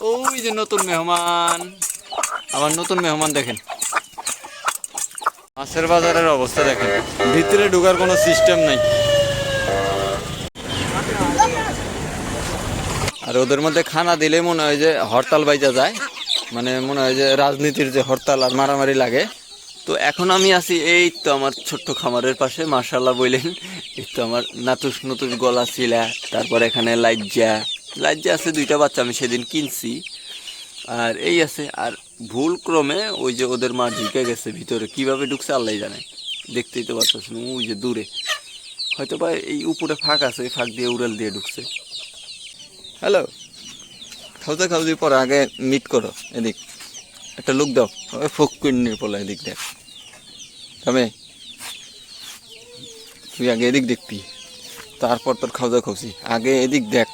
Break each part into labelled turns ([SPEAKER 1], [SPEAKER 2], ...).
[SPEAKER 1] ওই যে নতুন মেহমান, আমার নতুন মেহমান দেখেন। মাছের বাজারের অবস্থা দেখেন, ভিতরে ঢোকার কোনো সিস্টেম নাই। আর ওদের মধ্যে খানা দিলে মনে হয় যে হরতাল বাইজা যায়, মানে মনে হয় যে রাজনীতির যে হরতাল আর মারামারি লাগে। তো এখন আমি আছি এই তো আমার ছোট্ট খামারের পাশে, মার্শাল্লাহ বললেন। এই তো আমার নাতুস নতুস গলা ছিলা, তারপর এখানে লাজ্জা লাজ্জা আছে, দুইটা বাচ্চা আমি সেদিন কিনছি। আর এই আছে, আর ভুল ক্রমে ওই যে ওদের মা ঢুকে গেছে ভিতরে, কিভাবে ঢুকছে আল্লাহ জানে। দেখতেই তো পাচ্ছেন ওই যে দূরে, হয়তো বা এই উপরে ফাঁক আছে, ওই ফাঁক দিয়ে উড়াল দিয়ে ঢুকছে। হ্যালো, খাওয়া খাওয়া দিয়ে পরে আগে মিট করো, এদিক একটা লুক দাও। ওই ফোক কিনে পড়লো, এদিক দেখ। তবে তুই আগে এদিক দেখবি, তারপর তোর খাওয়া দাওয়া খাওয়াছি। আগে এদিক দেখ,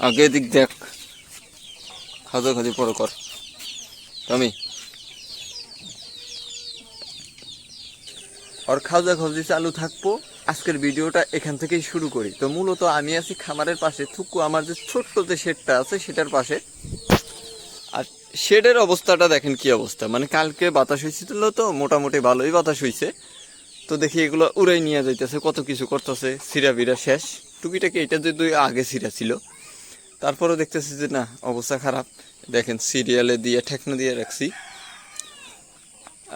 [SPEAKER 1] আগে এদিক দেখ, খাওয়া দাওয়া খাওয়া পরে কর। তুমি আর খাওয়া খাওয়া চালু থাকবো। আজকের ভিডিওটা এখান থেকেই শুরু করি। তো মূলত আমি আছি খামারের পাশে, থুকু আমার যে ছোট্ট যে শেডটা আছে সেটার পাশে। আর শেডের অবস্থাটা দেখেন কি অবস্থা, মানে কালকে বাতাস হয়েছিল তো মোটামুটি ভালোই বাতাস হয়েছে। তো দেখি এগুলো উড়াই নিয়ে যাইতেছে, কত কিছু করতেছে, সিরা বিরা শেষ। টুকিটাকি এটা যদি আগে সিরা ছিল, তারপরে দেখতেছি যে না, অবস্থা খারাপ। দেখেন সিরিয়ালে দিয়ে ঠেকনা দিয়ে রাখছি,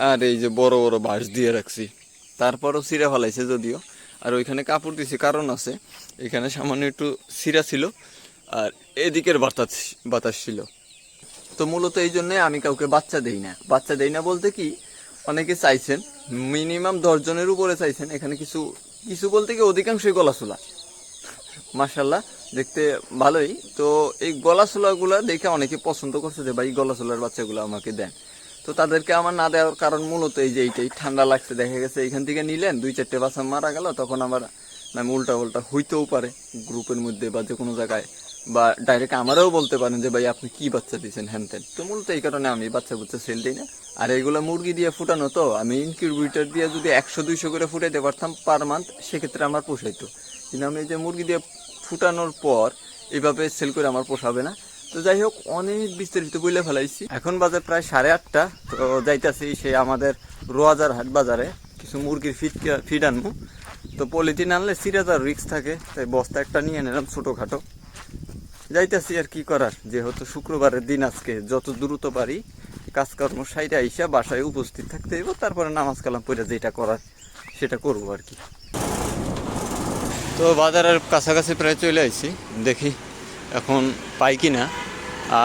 [SPEAKER 1] আর এই যে বড় বড় বাঁশ দিয়ে রাখছি, তারপরও সিরা ফেলাইছে যদিও। আর ওইখানে কাপড় দিছি, কারণ আছে এখানে সামান্য একটু সিরা ছিল, আর এদিকের বাতাস বাতাস ছিল। তো মূলত এই জন্যে আমি কাউকে বাচ্চা দেই না। বাচ্চা দেই না বলতে কি, অনেকে চাইছেন, মিনিমাম 10 জনের উপরে চাইছেন। এখানে কিছু কিছু বলতে কি অধিকাংশই গলাচুলা, মাশাল্লাহ দেখতে ভালোই। তো এই গলাচুলাগুলা দেখে অনেকে পছন্দ করছে যে ভাই গলাচুলার বাচ্চাগুলো আমাকে দেন। তো তাদেরকে আমার না দেওয়ার কারণ মূলত এই যে এইটাই, ঠান্ডা লাগছে, দেখা গেছে এখান থেকে নিলেন 2-4টে বাচ্চা মারা গেল, তখন আবার নাম উল্টা উল্টা হইতেও পারে গ্রুপের মধ্যে বা যে কোনো জায়গায়, বা ডাইরেক্ট আমারও বলতে পারেন যে ভাই আপনি কি বাচ্চা দিয়েছেন হ্যান তেন। তো মূলত এই কারণে আমি বাচ্চা বুচ্চা সেল দিই না। আর এইগুলো মুরগি দিয়ে ফুটানো, তো আমি ইনকিউবেটর দিয়ে যদি 100-200 করে ফুটাইতে পারতাম পার মান্থ, সেক্ষেত্রে আমার পোষাইতো। কিন্তু আমি এই যে মুরগি দিয়ে ফুটানোর পর এইভাবে সেল করে আমার পোষাবে না। তো যাই হোক, অনেক বিস্তারিত বইলে ফেলাইছি। এখন বাজে প্রায় 8:30। তো যাইতাছি সেই আমাদের রোয়াজার হাট বাজারে কিছু মুরগির ফিড আনবো। তো পলিথিন আনলে সিরাজার রিক্স থাকে, তাই বস্তা একটা নিয়ে নিলাম ছোটোখাটো। যাইতাছি, আর কি করার, যেহেতু শুক্রবারের দিন আজকে যত দ্রুত পারি কাজকর্ম সাইডে আইসা বাসায় উপস্থিত থাকতে হইব, তারপরে নামাজ কালাম পড়ে যেটা করার সেটা করবো আর কি। তো বাজারের কাছাকাছি প্রায় চলে আইছি, দেখি এখন পাই কি না।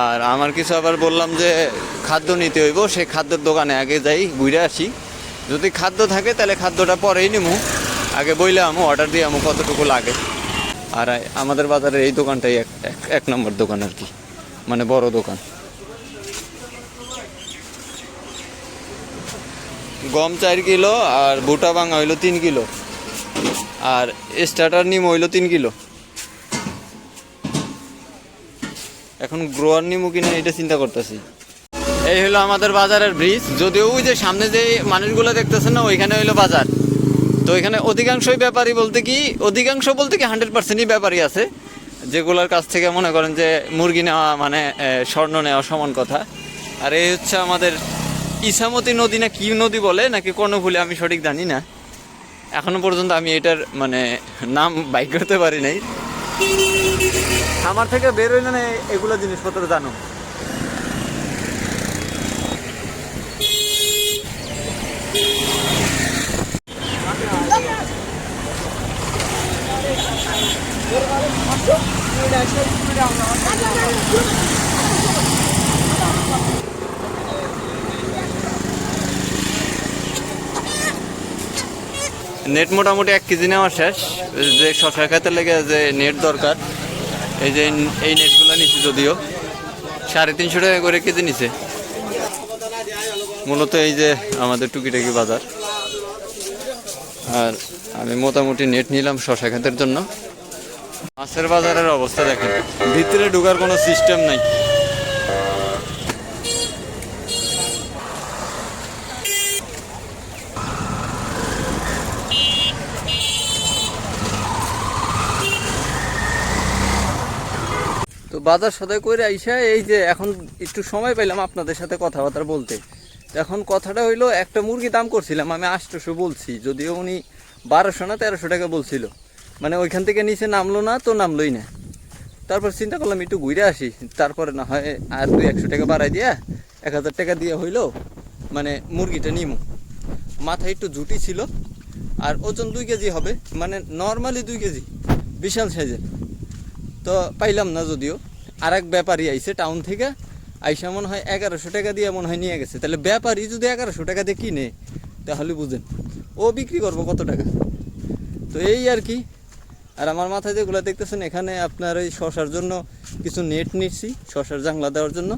[SPEAKER 1] আর আমার কিছু আবার বললাম যে খাদ্য নিতে হইব, সেই খাদ্যের দোকানে আগে যাই, ঘুরে আসি। যদি খাদ্য থাকে তাহলে খাদ্যটা পরেই নিমু, আগে বইলে আমু অর্ডার দিয়ে আমু কতটুকু লাগে। আর আমাদের বাজারের এই দোকানটাই এক নম্বর দোকান আর কি, মানে বড় দোকান। গম 4 কিলো, আর ভুটা ভাঙা হইলো 3 কিলো, আর স্টার্টার নিম হইলো 3 কিলো। এখন গ্রোয়ার নিমু কিনা এটা চিন্তা করতেছি। এই হলো আমাদের বাজারের ব্রিজ। যদিও ওই যে সামনে যে মানুষগুলো দেখতেছেন না, ওইখানে হইলো বাজার। তো এখানে অধিকাংশই ব্যাপারী বলতে কি, 100%ই ব্যাপারী আছে, যেগুলোর কাছ থেকে মনে করেন যে মুরগি নেওয়া মানে স্বর্ণ নেওয়া সমান কথা। আর এই হচ্ছে আমাদের ইসামতি নদী, না কি নদী বলে নাকি কর্ণফুলী, আমি সঠিক জানি না। এখনো পর্যন্ত আমি এটার মানে নাম বাইক করতে পারি নাই। আমার থেকে বের হইলে না এগুলো জিনিসপত্র জানো। নেট মোটামুটি 1 কেজি নেওয়া শেষ। যে শশা খেতে লেগে যে নেট দরকার, এই যে এই নেটগুলো নিচ্ছে, যদিও 350 টাকা করে কেজি নিছে। মূলত এই যে আমাদের টুকিটাকি বাজার। আর আমি মোটামুটি নেট নিলাম শশা খেতের জন্য। মাছের বাজারের অবস্থা দেখেন, ভিতরে ঢোকার কোনো সিস্টেম নাই। তো বাজার সদাই করে আইসা এই যে এখন একটু সময় পাইলাম আপনাদের সাথে কথাবার্তা বলতে। এখন কথাটা হইলো, একটা মুরগি দাম করছিলাম আমি 800 বলছি, যদিও উনি 1200 না 1300 টাকা বলছিল। মানে ওইখান থেকে নিচে নামলো না তো নামলোই না। তারপর চিন্তা করলাম একটু ঘুরে আসি, তারপরে না হয় আর 200 টাকা বাড়াই দিয়া 1000 টাকা দিয়ে হইলো মানে মুরগিটা নিমু। মাথায় একটু জুটি ছিল আর ওজন 2 কেজি হবে, মানে নর্মালি 2 কেজি, বিশাল সাইজের। তো পাইলাম না, যদিও আর এক ব্যাপারী আইছে টাউন থেকে, আইসা মনে হয় 1100 টাকা দিয়ে মনে হয় নিয়ে গেছে। তাহলে ব্যাপারী যদি 1100 টাকা দিয়ে কিনে তাহলে বুঝেন ও বিক্রি করবো কত টাকা। তো এই আর কি। আর আমার মাথায় যেগুলো দেখতেছেন, এখানে আপনার ওই শশার জন্য কিছু নেট নিচ্ছি, শশার জাংলা দেওয়ার জন্য।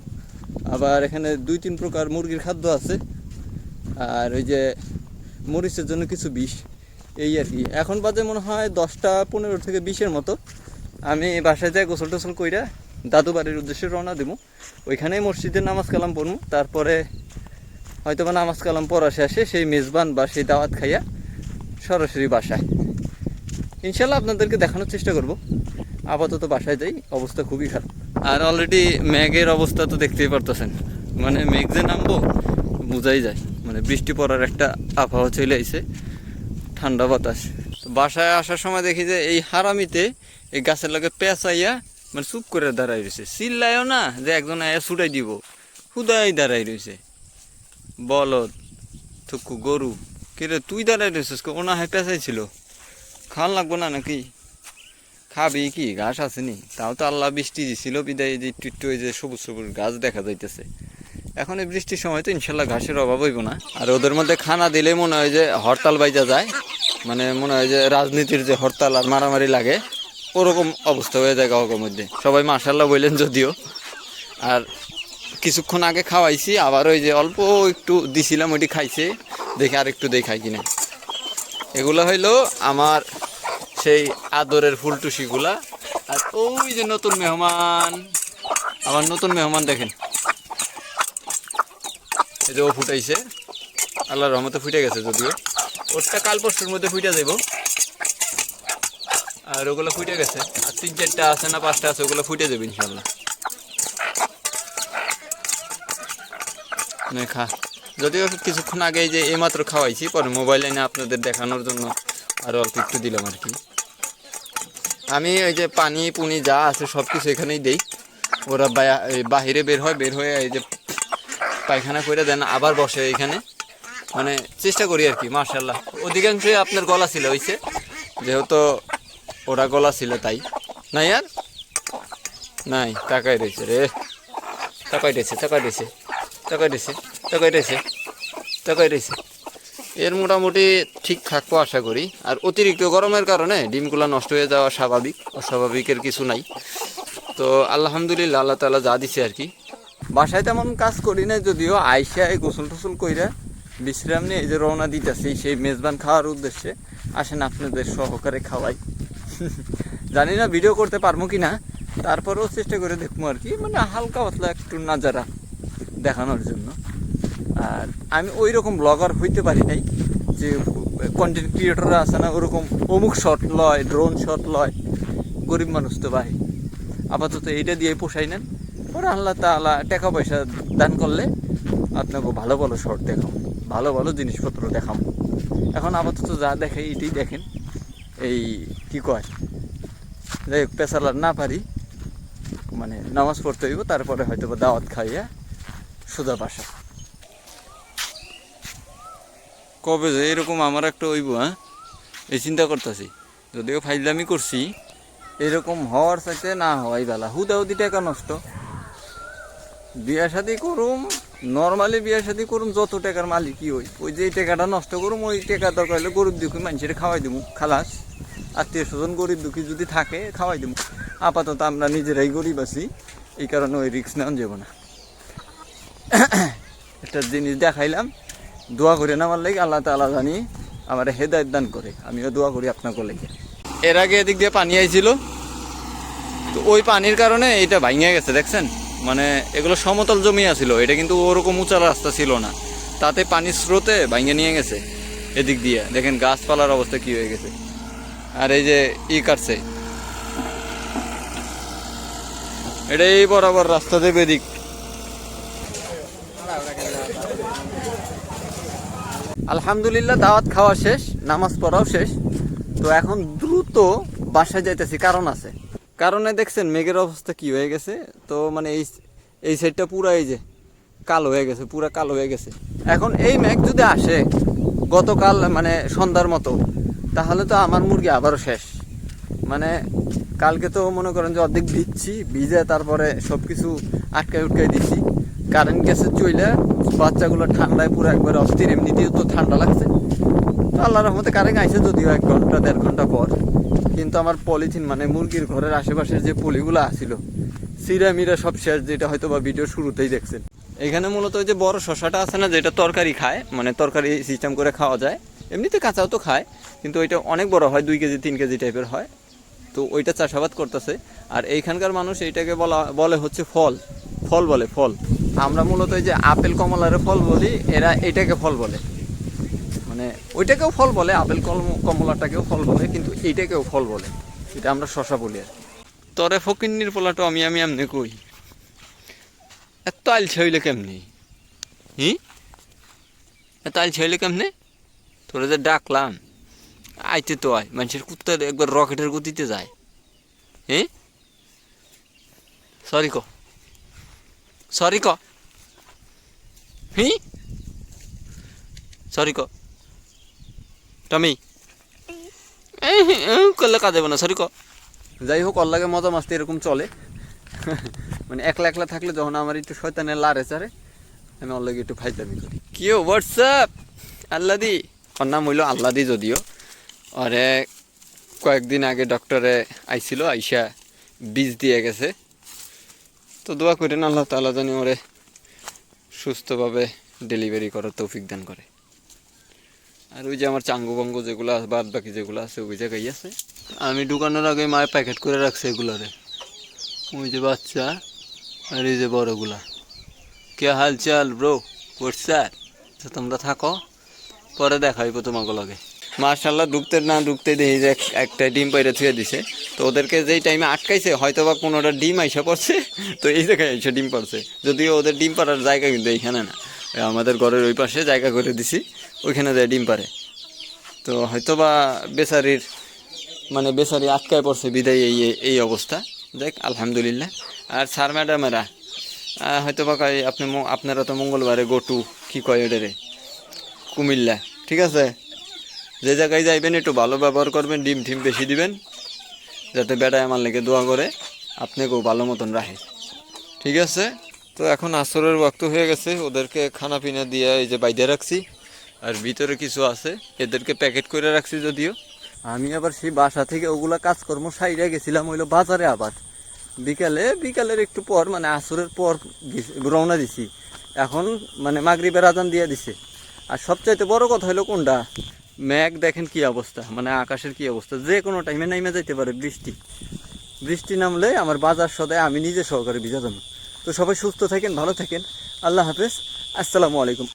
[SPEAKER 1] আবার এখানে 2-3 প্রকার মুরগির খাদ্য আছে, আর ওই যে মরিচের জন্য কিছু বিষ। এই আর কি। এখন বাজে মনে হয় 10টা 15 থেকে 20-এর মতো। আমি বাসায় যাই গোসল টোসল কইরা দাদু বাড়ির উদ্দেশ্যে রওনা দেবো। ওইখানেই মসজিদে নামাজ কালাম পড়বো, তারপরে হয়তো বা নামাজ কালাম পড়া শেষে সেই মেজবান বা সেই দাওয়াত খাইয়া সরাসরি বাসায় ইনশাল্লাহ আপনাদেরকে দেখানোর চেষ্টা করব। আপাতত বাসায় যাই, অবস্থা খুবই খারাপ। আর অলরেডি মেঘের অবস্থা তো দেখতেই পারতেছেন, মানে মেঘ যে নামবো বোঝাই যায়। মানে বৃষ্টি পড়ার একটা আবহাওয়া চলে আইছে, ঠান্ডা বাতাস। বাসায় আসার সময় দেখি যে এই হারামিতে এই গাছের লগে পেঁচাইয়া মানে চুপ করে দাঁড়াই রয়েছে, চিল্লায়ও না যে একজন আয়া ছুটাই দিব, হুদাই দাঁড়াই রয়েছে। বলদ থুকু গরু, কিরে তুই দাঁড়াই রয়েছিস, ওনা হয় পেঁচাইছিল, খাওয়ান লাগবো না নাকি? খাবি কি, ঘাস আসেনি? তাও তো আল্লাহ বৃষ্টি দিছিল বিদায়, যে একটু একটু ওই যে সবুজ সবুজ গাছ দেখা যাইতেছে। এখন এই বৃষ্টির সময় তো ইনশাল্লাহ ঘাসের অভাব হইব না। আর ওদের মধ্যে খানা দিলে মনে হয় যে হরতাল বাইজা যায়, মানে মনে হয় যে রাজনীতির যে হরতাল আর মারামারি লাগে ওরকম অবস্থা হয়ে যায় গাওয়ার মধ্যে। সবাই মাশাল্লাহ বললেন যদিও। আর কিছুক্ষণ আগে খাওয়াইছি, আবার ওই যে অল্প একটু দিছিলাম, ওইটি খাইছে, দেখে আর একটু দেখাই কিনা। এগুলো হইলো আমার সেই আদরের ফুলটুসিগুলা। আর ওই যে নতুন মেহমান, আমার নতুন মেহমান দেখেন, এই যে ও ফুটাইছে, আল্লাহর রহমতে ফুটে গেছে, যদিও ওরটা কাল পরশুর মধ্যে ফুটে যাইব। আর ওগুলো ফুটে গেছে, আর 3-4টা আছে না 5টা আছে, ওগুলো ফুটে যাবে ইনশাল্লাহ। খা, যদিও কিছুক্ষণ আগে যে এইমাত্র খাওয়াইছি, পরে মোবাইল এনে আপনাদের দেখানোর জন্য আরও অল্প একটু দিলাম আর কি। আমি ওই যে পানি পুনি যা আছে সব কিছু এখানেই দেই। ওরা বাহিরে বের হয়, বের হয়ে এই যে পায়খানা করে দেন, আবার বসে এখানে। মানে চেষ্টা করি আর কি। মাশাল্লাহ অধিকাংশই আপনার গলা ছিল হয়েছে, যেহেতু ওরা গলা ছিল তাই। নাই আর নাই, টাকাই রয়েছে রে, টাকাই রয়েছে, টাকাই রয়েছে, টাকাই রয়েছে, টাকাই রয়েছে, টাকাই রয়েছে। এর মোটামুটি ঠিক থাকবো আশা করি। আর অতিরিক্ত গরমের কারণে ডিমগুলো নষ্ট হয়ে যাওয়া স্বাভাবিক, অস্বাভাবিকের কিছু নাই। তো আলহামদুলিল্লাহ, আল্লাহ তাআলা যা দিছে আর কি। বাসায় তেমন কাজ করি না, যদিও আইসায় গোসল টোসল কইরা বিশ্রাম নিয়ে এই যে রওনা দিতেছি সেই মেজবান খাওয়ার উদ্দেশ্যে। আসেন আপনাদের সহকারে খাওয়াই। জানি না ভিডিও করতে পারবো কি না, তারপরেও চেষ্টা করে দেখবো আর কি, মানে হালকা পাতলা একটু নাজারা দেখানোর জন্য। আর আমি ওই রকম ব্লগার হইতে পারি নাই যে কন্টেন্ট ক্রিয়েটররা আছে না, ওরকম অমুক শট লয়, ড্রোন শট লয়। গরিব মানুষ তো ভাই, আপাতত এইটা দিয়ে পোষাই নেন। পরে আল্লাহ তাআলা টাকা পয়সা দান করলে আপনাকে ভালো ভালো শট দেখাম, ভালো ভালো জিনিসপত্র দেখাম। এখন আপাতত যা দেখে এটাই দেখেন। এই কি কয়, যাই হোক, পেশালার না পারি, মানে নামাজ পড়তে হইব, তারপরে হয়তো বা দাওয়াত খাইয়া সোজা বাসা। কবে যে এরকম আমার একটা হইব, হ্যাঁ এই চিন্তা করতেছি। যদিও ফাইজলামি করছি, এরকম হওয়ার চাইতে না হওয়াই বেলা। হুদাহুদি টাকা নষ্ট। বিয়া শাদি করুম, নর্মালি বিয়া শাদি করুম, যত টাকার মালিকই ওই যে এই টাকাটা নষ্ট করুম, ওই টাকা দরকার হলে গরিব দুঃখী মানুষের খাওয়াই দেবো, খালাস। আত্মীয় স্বজন গরিব দুঃখী যদি থাকে খাওয়াই দেবো। আপাতত আমরা নিজেরাই গরিব আছি, এই কারণে ওই রিস্ক নেওয়া যাব না। একটা জিনিস দেখাইলাম, দোয়া করে না আমার লাগে, আল্লাহ তাআলা জানি আমার হেদায়েত দান করে। আমিও দোয়া করি আপনাকে লেগে। এর আগে এদিক দিয়ে পানি আইছিল, তো ওই পানির কারণে এটা ভাঙিয়ে গেছে, দেখছেন? মানে এগুলো সমতল জমি আছিল, এটা কিন্তু ওরকম উঁচা রাস্তা ছিল না, তাতে পানির স্রোতে ভাঙিয়ে নিয়ে গেছে। এদিক দিয়ে দেখেন গাছপালার অবস্থা কি হয়ে গেছে। আর এই যে কাটছে, এটা এই বরাবর রাস্তা দেবে দিক। আলহামদুলিল্লাহ দাওয়াত খাওয়া শেষ, নামাজ পড়াও শেষ। তো এখন দ্রুত বাসায় যাইতেছি, কারণ আছে। কারণে দেখছেন মেঘের অবস্থা কি হয়ে গেছে। তো মানে এই সাইডটা পুরা এই যে কালো হয়ে গেছে, পুরা কালো হয়ে গেছে। এখন এই মেঘ যদি আসে গতকাল মানে সন্ধ্যার মতো, তাহলে তো আমার মুরগি আবারও শেষ। মানে কালকে তো মনে করেন যে অর্ধেক ভিজে তারপরে সব কিছু আটকায় উটকাই দিচ্ছি, কারেন্ট গেছে চইলে, বাচ্চাগুলো ঠান্ডায় পুরো একবারে অস্থির, এমনিতেও তো ঠান্ডা লাগছে। তো আল্লাহর রহমতে কারেন্ট আইসে যদিও 1 ঘন্টা 1.5 ঘন্টা পর, কিন্তু আমার পলিথিন মানে মুরগির ঘরের আশেপাশের যে পলিগুলো আসছিল সিরা মিরা সব শেষ, যেটা হয়তো বা ভিডিও শুরুতেই দেখছেন। এখানে মূলত ওই যে বড় শশাটা আছে না, যেটা তরকারি খায়, মানে তরকারি সিস্টেম করে খাওয়া যায়, এমনিতে কাঁচাও তো খায়, কিন্তু ওইটা অনেক বড় হয়, 2 কেজি 3 কেজি টাইপের হয়। তো ওইটা চাষাবাদ করতেছে। আর এইখানকার মানুষ এইটাকে বলে হচ্ছে ফল বলে ফল। আমরা মূলত এই যে আপেল কমলারে ফল বলি, এরা এটাকে ফল বলে। মানে ওইটাকেও ফল বলে, আপেল কমলাটাকেও ফল বলে, কিন্তু এইটাকেও ফল বলে। এটা আমরা শশা বলি আর কি। তরে ফকিন্নির পোলাটো আমি এমনি কই, এত আইল হইলে কেমনি? এত আইল হইলে কেমনে? তোরা যে ডাকলাম আইতে তো আয়, মানুষের কুত্তা একবার রকেটের গতিতে যায়। সরি ক সরি ক সরি ক টমি করলে কাজ দেবো না, সরি ক। যাই হোক, লাগে মজা মাস্তি এরকম চলে। মানে একলা একলা থাকলে যখন আমার একটু শয়তানের লারে চারে, আমি ওর লাগে একটু ফাইতামি করি। কি হোয়াটসঅ্যাপ আল্লাদি, ওর নাম হইলো আল্লাদি, যদিও ওরে কয়েকদিন আগে ডক্টরে আইছিল, আইসা বীজ দিয়ে গেছে। তো দোয়া করেন আল্লাহ তাআলা জানি ওরে সুস্থভাবে ডেলিভারি করার তৌফিক দান করে। আর ওই যে আমার চাঙ্গু বাঙ্গু যেগুলো বাদ বাকি যেগুলো আছে ওই জায়গায় আছে। আমি ঢুকানোর আগে মায়ের প্যাকেট করে রাখছে এগুলারে। ওই যে বাচ্চা আর এই যে বড়গুলা। কে হাল চাল ব্রো, হোয়াটসঅ্যাপ। তোমরা থাকো, পরে দেখাইব তোমাকে লগে। মাশাআল্লাহ ঢুকতে দেখি যে একটা ডিম পাইরে থুয়ে দিছে। তো ওদেরকে যেই টাইমে আটকাইছে হয়তো বা 15টা ডিম আইসা পড়ছে। তো এই জায়গায় এসে ডিম পড়ছে, যদিও ওদের ডিম পাড়ার জায়গা কিন্তু এইখানে না, আমাদের ঘরের ওই পাশে জায়গা করে দিছি, ওইখানে যায় ডিম পারে। তো হয়তো বা বেচারি আটকায় পড়ছে বিদায় এই অবস্থা। দেখ আলহামদুলিল্লাহ। আর স্যার ম্যাডামেরা হয়তো বা আপনারা তো মঙ্গলবারে গোটু কি কয় এটারে কুমিল্লা, ঠিক আছে, যে জায়গায় যাইবেন একটু ভালো ব্যবহার করবেন, ডিম ঠিম বেশি দিবেন, যাতে বেটায় আমার লেগে দোয়া করে আপনাকেও ভালো মতন রাখে, ঠিক আছে। তো এখন আসরের ওয়াক্ত হয়ে গেছে, ওদেরকে খানা পিনা দিয়ে এই যে বাইরে রাখছি। আর ভিতরে কিছু আছে, এদেরকে প্যাকেট করে রাখছি। যদিও আমি আবার সেই বাসা থেকে ওগুলা কাজকর্ম সাইডে গেছিলাম হইলো বাজারে, আবার বিকালের একটু পর মানে আসরের পর রওনা দিছি। এখন মানে মাগরিবের আজান দিয়ে দিছে। আর সবচাইতে বড় কথা হলো কোনটা, মেঘ দেখেন কি অবস্থা, মানে আকাশের কি অবস্থা, যে কোনো টাইমে নাইমে যাইতে পারে বৃষ্টি নামলে আমার বাজার সদায় আমি নিজে সহকারে ভিজা যাবো। তো সবাই সুস্থ থাকেন, ভালো থাকেন, আল্লাহ হাফেজ, আসসালামু আলাইকুম।